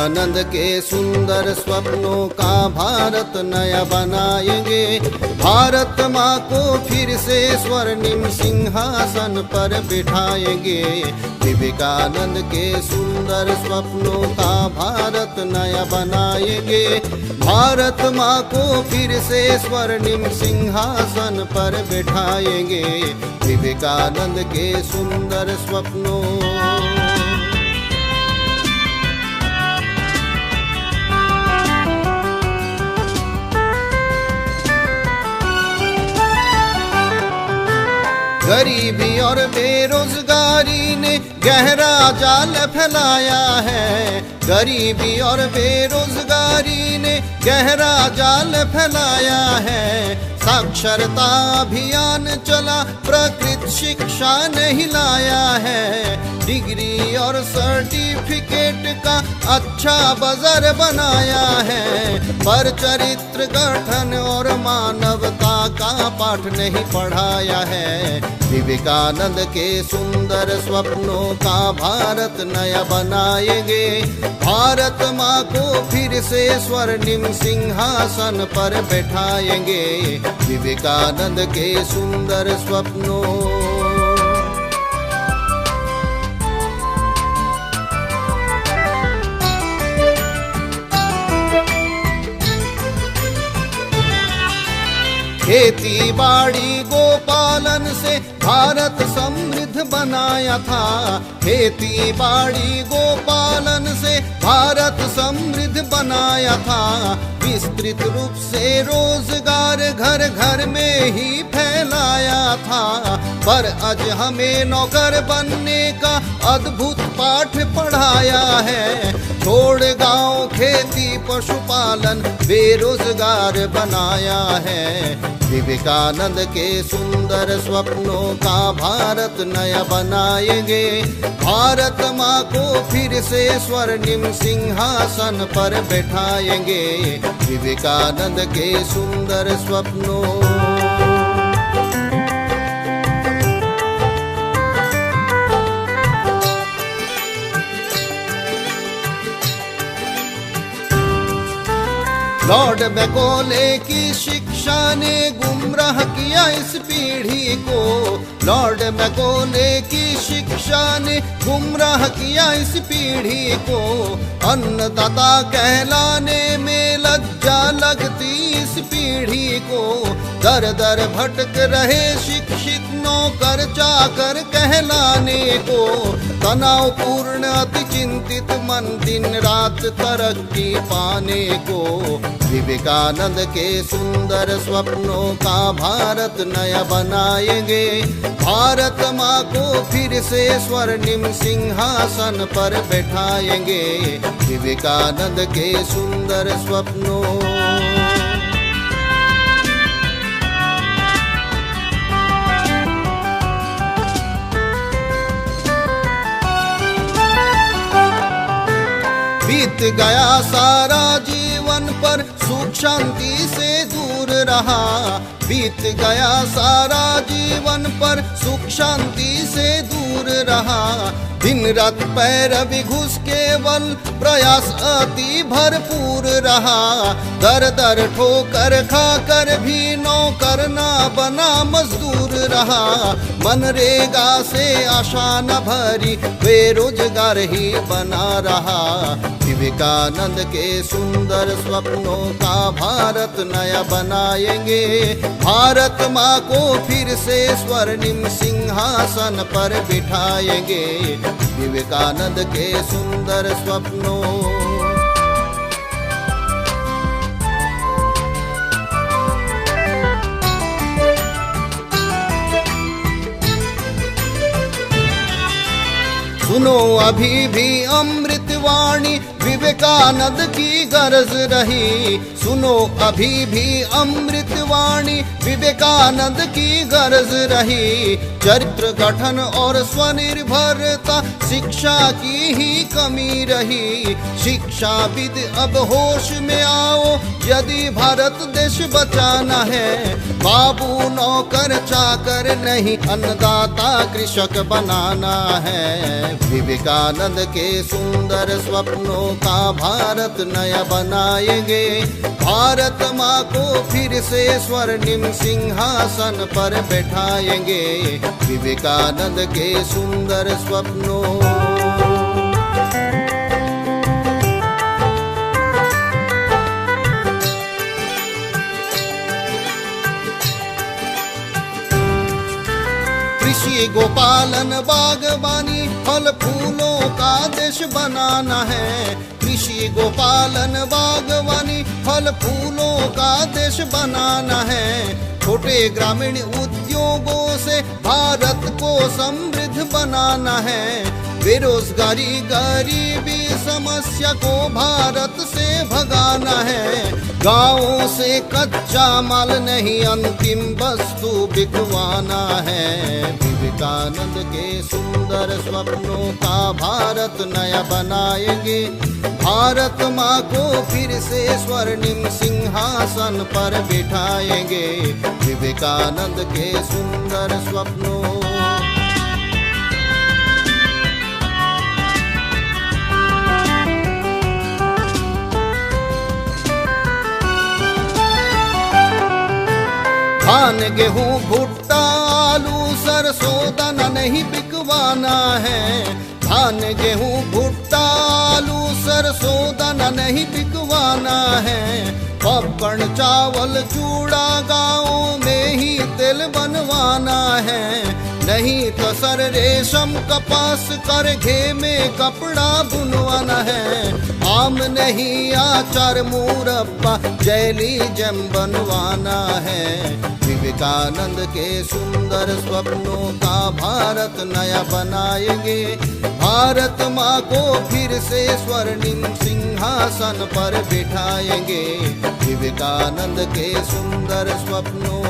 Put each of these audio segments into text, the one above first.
विवेकानंद के सुंदर स्वप्नों का भारत नया बनाएंगे। भारत माँ को फिर से स्वर्णिम सिंहासन पर बिठाएंगे। विवेकानंद के सुंदर स्वप्नों का भारत नया बनाएंगे। भारत माँ को फिर से स्वर्णिम सिंहासन पर बिठाएंगे। विवेकानंद के सुंदर स्वप्नों। गरीबी और बेरोजगारी ने गहरा जाल फैलाया है। गरीबी और बेरोजगारी ने गहरा जाल फैलाया है। साक्षरता अभियान चला, प्रकृति शिक्षा नहीं लाया है। डिग्री और सर्टिफिकेट का अच्छा बाजार बनाया है, पर चरित्र गठन और मानवता का पाठ नहीं पढ़ाया है। विवेकानंद के सुंदर स्वप्नों का भारत नया बनाएंगे। भारत माँ को फिर से स्वर्णिम सिंहासन पर बैठाएंगे। विवेकानंद के सुंदर स्वप्नों। खेती बाड़ी गोपालन से भारत समृद्ध बनाया था। खेती बाड़ी गोपालन से भारत समृद्ध बनाया था। विस्तृत रूप से रोजगार घर घर में ही फैलाया था, पर आज हमें नौकर बनने का अद्भुत पाठ पढ़ाया है। छोड़ गांव खेती पशुपालन बेरोजगार बनाया है। विवेकानंद के सुंदर स्वप्नों का भारत नया बनाएंगे। भारत माँ को फिर से स्वर्णिम सिंहासन पर बैठाएंगे। विवेकानंद के सुंदर स्वप्नों। लॉर्ड मैकॉले की शिक्षा ने गुमराह किया इस पीढ़ी को। लॉर्ड मैकॉले की शिक्षा ने गुमराह किया इस पीढ़ी को। अन्नदाता कहलाने में लज्जा लगती इस पीढ़ी को। दर दर भटक रहे शिक्षित नौकर चाकर कहलाने को। तनावपूर्ण अति चिंतित मन दिन रात तरक्की पाने को। विवेकानंद के सुंदर स्वप्नों का भारत नया बनाएंगे। भारत माँ को फिर से स्वर्णिम सिंहासन पर बैठाएंगे। विवेकानंद के सुंदर स्वप्नों। बीत गया सारा जीवन पर सुख शांति से दूर रहा। बीत गया सारा जीवन पर सुख शांति से दूर रहा। दिन रात पैरवी घुस केवल प्रयास अति भरपूर रहा। दर दर ठोकर खाकर भी नौकर ना बना मजदूर रहा। मनरेगा से आशा न भरी बेरोजगार ही बना रहा। विवेकानंद के सुंदर स्वप्नों का भारत नया बनाएंगे। भारत माँ को फिर से स्वर्णिम सिंहासन पर बिठाएंगे। विवेकानंद के सुंदर स्वप्नों। सुनो अभी भी अमृत वाणी विवेकानंद की गरज रही। सुनो अभी भी अमृत वाणी विवेकानंद की गरज रही। चरित्र गठन और स्वनिर्भरता शिक्षा की ही कमी रही। शिक्षाविद अब होश में आओ, यदि भारत देश बचाना है। बाबू नौकर चाकर नहीं, अन्नदाता कृषक बनाना है। विवेकानंद के सुंदर स्वप्नों का भारत नया बनाएंगे। भारत माँ को फिर से स्वर्णिम सिंहासन पर बैठाएंगे। विवेकानंद के सुंदर स्वप्नों कृषि गोपालन बागवानी फल फूलों का देश बनाना है। कृषि गोपालन बागवानी फल फूलों का देश बनाना है। छोटे ग्रामीण उद्योगों से भारत को समृद्ध बनाना है। बेरोजगारी गरीबी समस्या को भारत से भगाना है। गाँवों से कच्चा माल नहीं अंतिम वस्तु बिकवाना है। विवेकानंद के सुंदर स्वप्नों का भारत नया बनाएंगे। भारत माँ को फिर से स्वर्णिम सिंहासन पर बिठाएंगे। विवेकानंद के सुंदर स्वप्नों धान गेहूँ भुट्टा आलू सरसों दाना नहीं बिकवाना है। धान गेहूँ भुट्टा आलू सरसों दाना नहीं बिकवाना है। पपकण चावल चूड़ा गाँवों में ही तेल बनवाना है। नहीं तो सर रेशम कपास करघे में कपड़ा बुनवाना है। आम नहीं आचार मुरब्बा जैली जम बनवाना है। विवेकानंद के सुंदर स्वप्नों का भारत नया बनाएंगे। भारत माँ को फिर से स्वर्णिम सिंहासन पर बिठाएंगे। विवेकानंद के सुंदर स्वप्नों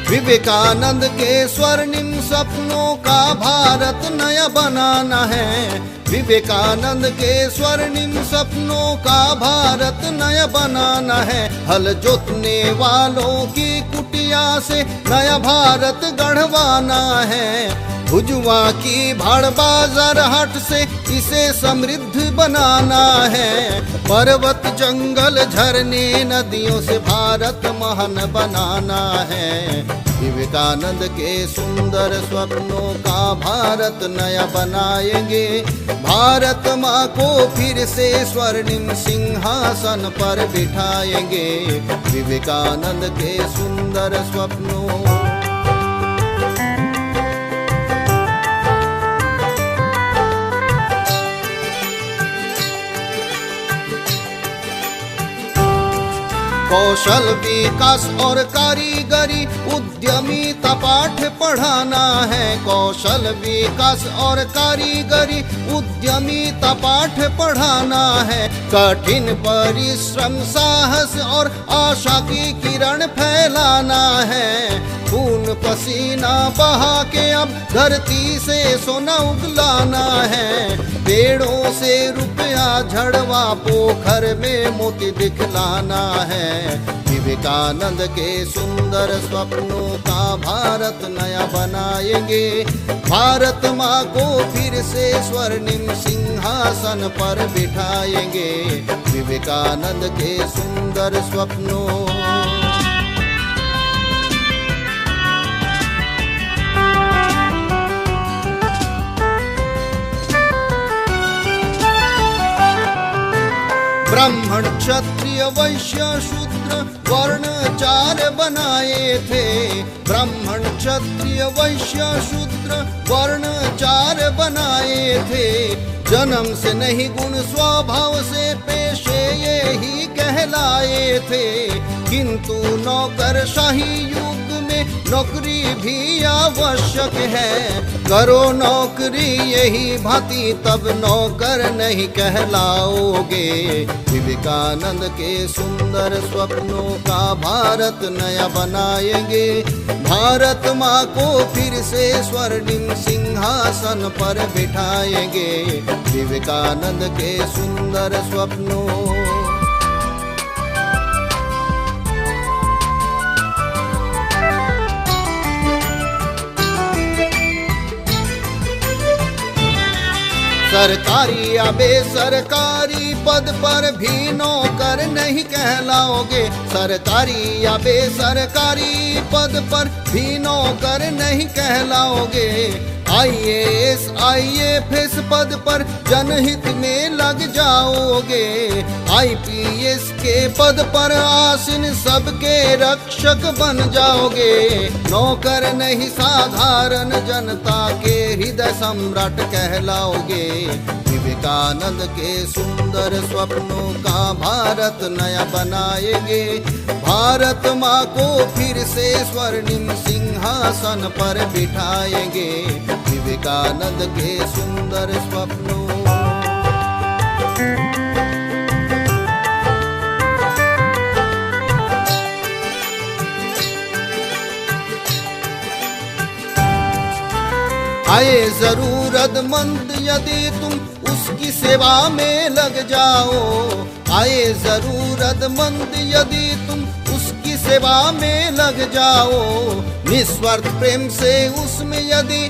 विवेकानंद के स्वर्णिम सपनों का भारत नया बनाना है। विवेकानंद के स्वर्णिम सपनों का भारत नया बनाना है। हल जोतने वालों की कुटिया से नया भारत गढ़वाना है। भुजवा की भाड़ बाजार हाट से इसे समृद्ध बनाना है। पर्वत जंगल झरने नदियों से भारत महान बनाना है। विवेकानंद के सुंदर स्वप्नों का भारत नया बनाएंगे। भारत माँ को फिर से स्वर्णिम सिंहासन पर बिठाएंगे। विवेकानंद के सुंदर स्वप्नों कौशल विकास और कारीगरी उद्यमिता पाठ पढ़ाना है। कौशल विकास और कारीगरी उद्यमिता पाठ पढ़ाना है। कठिन परिश्रम साहस और आशा की किरण फैलाना है। खून पसीना बहा के अब धरती से सोना उगलाना है। पेड़ों से रुपया झड़वा पोखर में मोती दिखलाना है। विवेकानंद के सुंदर स्वप्नों का भारत नया बनाएंगे। भारत माँ को फिर से स्वर्णिम सिंहासन पर बिठाएंगे। विवेकानंद के सुंदर स्वप्नों ब्राह्मण क्षत्रिय वैश्य शूद्र वर्ण चार बनाए थे। ब्राह्मण क्षत्रिय वैश्य शूद्र वर्ण चार बनाए थे। जन्म से नहीं गुण स्वभाव से पेशे यही कहलाए थे। किंतु नौकरशाही युग में नौकरी भी आवश्यक है। करो नौकरी यही भांति तब नौकर नहीं कहलाओगे। विवेकानंद के सुंदर स्वप्नों का भारत नया बनाएंगे। भारत माँ को फिर से स्वर्णिम सिंहासन पर बिठाएंगे। विवेकानंद के सुंदर स्वप्नों सरकारी या बेसरकारी पद पर भी नौकर नहीं कहलाओगे। सरकारी या बेसरकारी पद पर भी नौकर नहीं कहलाओगे। IAS IFS पद पर जनहित में लग जाओगे। IPS के पद पर आसीन सबके रक्षक बन जाओगे। नौकर नहीं साधारण जनता के हृदय सम्राट कहलाओगे। विवेकानंद के सुंदर स्वप्नों का भारत नया बनाएंगे। भारत माँ को फिर से स्वर्णिम सिंहासन पर बिठाएंगे। विवेकानंद के सुंदर स्वप्नों। आए जरूरतमंद यदि तुम उसकी सेवा में लग जाओ। आए जरूरतमंद यदि तुम उसकी सेवा में लग जाओ। निस्वार्थ प्रेम से उसमें यदि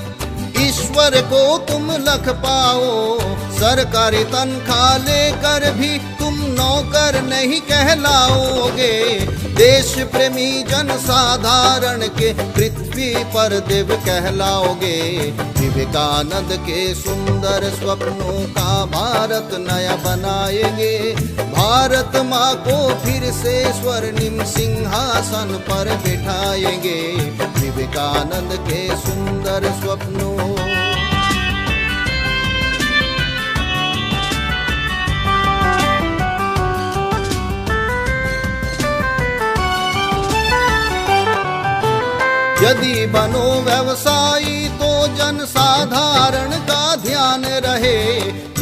ईश्वर को तुम लख पाओ। सरकारी तनख्वाह लेकर भी तुम नौकर नहीं कहलाओगे। देश प्रेमी जनसाधारण के पृथ्वी पर देव कहलाओगे। विवेकानंद के सुंदर स्वप्नों का भारत नया बनाएंगे। भारत माँ को फिर से स्वर्णिम सिंहासन पर बिठाएंगे। विवेकानंद के सुंदर स्वप्नों। यदि बनो व्यवसायी तो जनसाधारण का ध्यान रहे।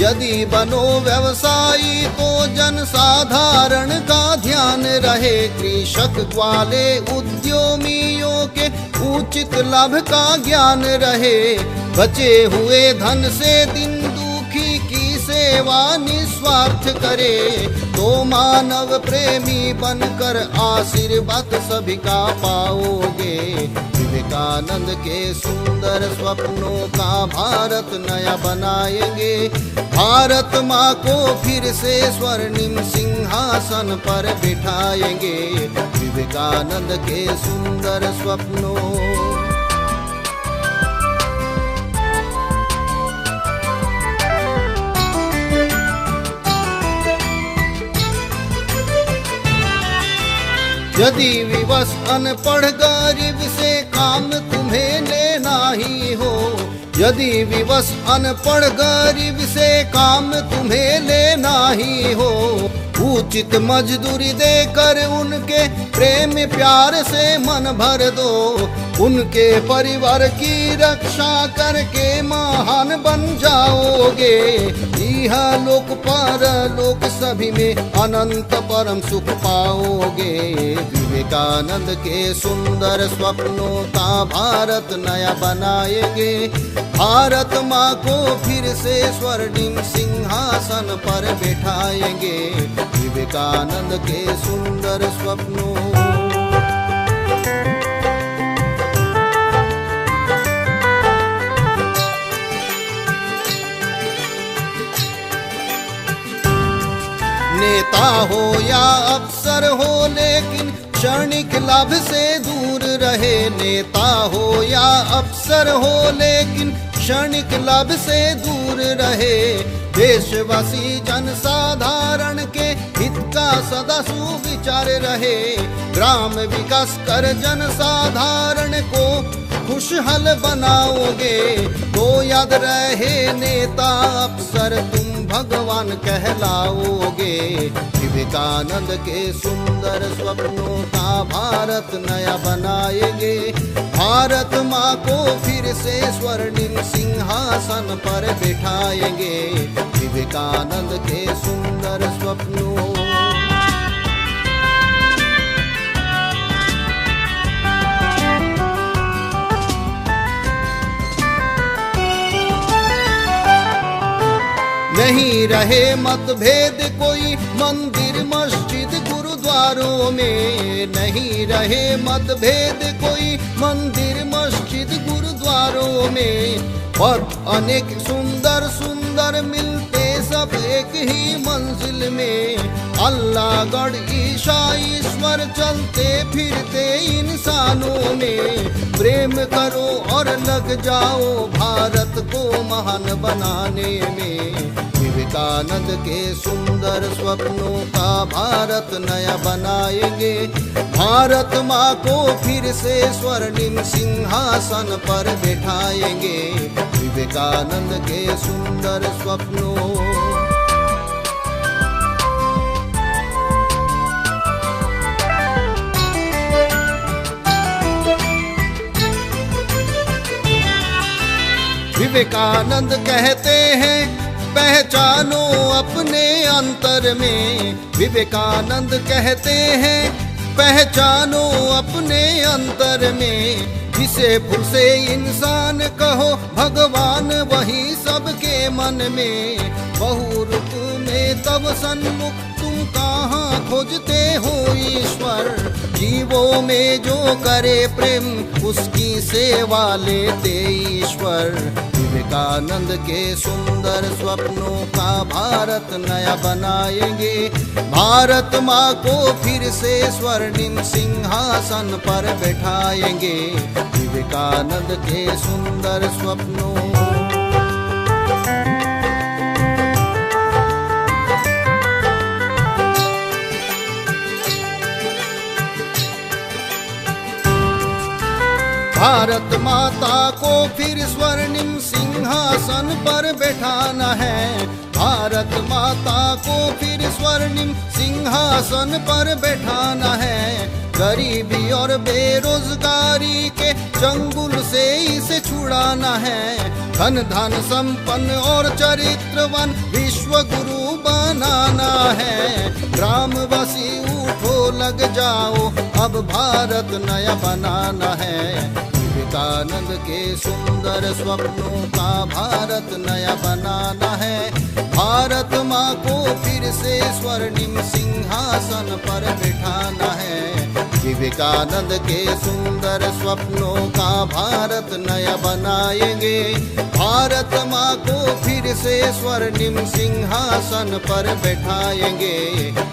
यदि बनो व्यवसायी तो जनसाधारण का ध्यान रहे। कृषक वाले उद्यमियों के उचित लाभ का ज्ञान रहे। बचे हुए धन से दिन दुखी की सेवा निस्वार्थ करे। तो मानव प्रेमी बनकर आशीर्वाद सभी का पाओगे। विवेकानंद के सुंदर स्वप्नों का भारत नया बनाएंगे। भारत माँ को फिर से स्वर्णिम सिंहासन पर बिठाएंगे। विवेकानंद के सुंदर स्वप्नों। यदि विवश अनपढ़ गरीब से काम तुम्हें लेना ही हो। यदि विवश अनपढ़ गरीब से काम तुम्हें लेना ही हो। उचित मजदूरी देकर उनके प्रेम प्यार से मन भर दो। उनके परिवार की रक्षा करके महान बन जाओगे। यह लोक परलोक सभी में अनंत परम सुख पाओगे। विवेकानंद के सुंदर स्वप्नों का भारत नया बनाएंगे। भारत माँ को फिर से स्वर्णिम सिंहासन पर बिठाएंगे। विवेकानंद के सुंदर स्वप्नों। नेता हो या अफसर हो लेकिन क्षणिक लाभ से दूर रहे। नेता हो या अफसर हो लेकिन क्षणिक लाभ से दूर रहे। देशवासी जनसाधारण के हित का सदा सुविचार रहे। ग्राम विकास कर जनसाधारण को खुशहाल बनाओगे। तो याद रहे नेता अफसर तुम भगवान कहलाओगे। विवेकानंद के सुंदर स्वप्नों का भारत नया बनाएंगे। भारत माँ को फिर से स्वर्णिम सिंहासन पर बिठाएंगे। विवेकानंद के सुंदर स्वप्नों। नहीं रहे मतभेद कोई मंदिर मस्जिद गुरुद्वारों में। नहीं रहे मतभेद कोई मंदिर मस्जिद गुरुद्वारों में। और अनेक सुंदर सुंदर पर मिलते सब एक ही मंजिल में। अल्लाह गढ़ ईशा ईश्वर चलते फिरते इंसानों में। प्रेम करो और लग जाओ भारत को महान बनाने में। विवेकानंद के सुंदर स्वप्नों का भारत नया बनाएंगे। भारत माँ को फिर से स्वर्णिम सिंहासन पर बैठाएंगे। विवेकानंद के सुंदर स्वप्नों। विवेकानंद कहते हैं पहचानो अपने अंतर में। विवेकानंद कहते हैं पहचानो अपने अंतर में। जिसे फूल से इंसान कहो भगवान वही सबके मन में। बहुरूप में तब सन्मुख तुम कहाँ खोजते हो ईश्वर। जीवों में जो करे प्रेम उसकी सेवा लेते ईश्वर। विवेकानंद के सुंदर स्वप्नों का भारत नया बनाएंगे। भारत माँ को फिर से स्वर्णिम सिंहासन पर बैठाएंगे। विवेकानंद के सुंदर स्वप्नों। भारत माता को फिर स्वर्णिम सिंहासन पर बैठाना है। भारत माता को फिर स्वर्णिम सिंहासन पर बैठाना है। गरीबी और बेरोजगारी के चंगुल से इसे छुड़ाना है। धन धन संपन्न और चरित्रवान विश्व गुरु बनाना है। ग्रामवासी उठो लग जाओ अब भारत नया बनाना है। विवेकानंद के सुंदर स्वप्नों का भारत नया बनाना है। भारत माँ को फिर से स्वर्णिम सिंहासन पर बैठाना है। विवेकानंद के सुंदर स्वप्नों का भारत नया बनाएंगे। भारत माँ को फिर से स्वर्णिम सिंहासन पर बैठाएंगे।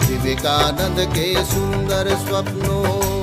विवेकानंद के सुंदर स्वप्नों।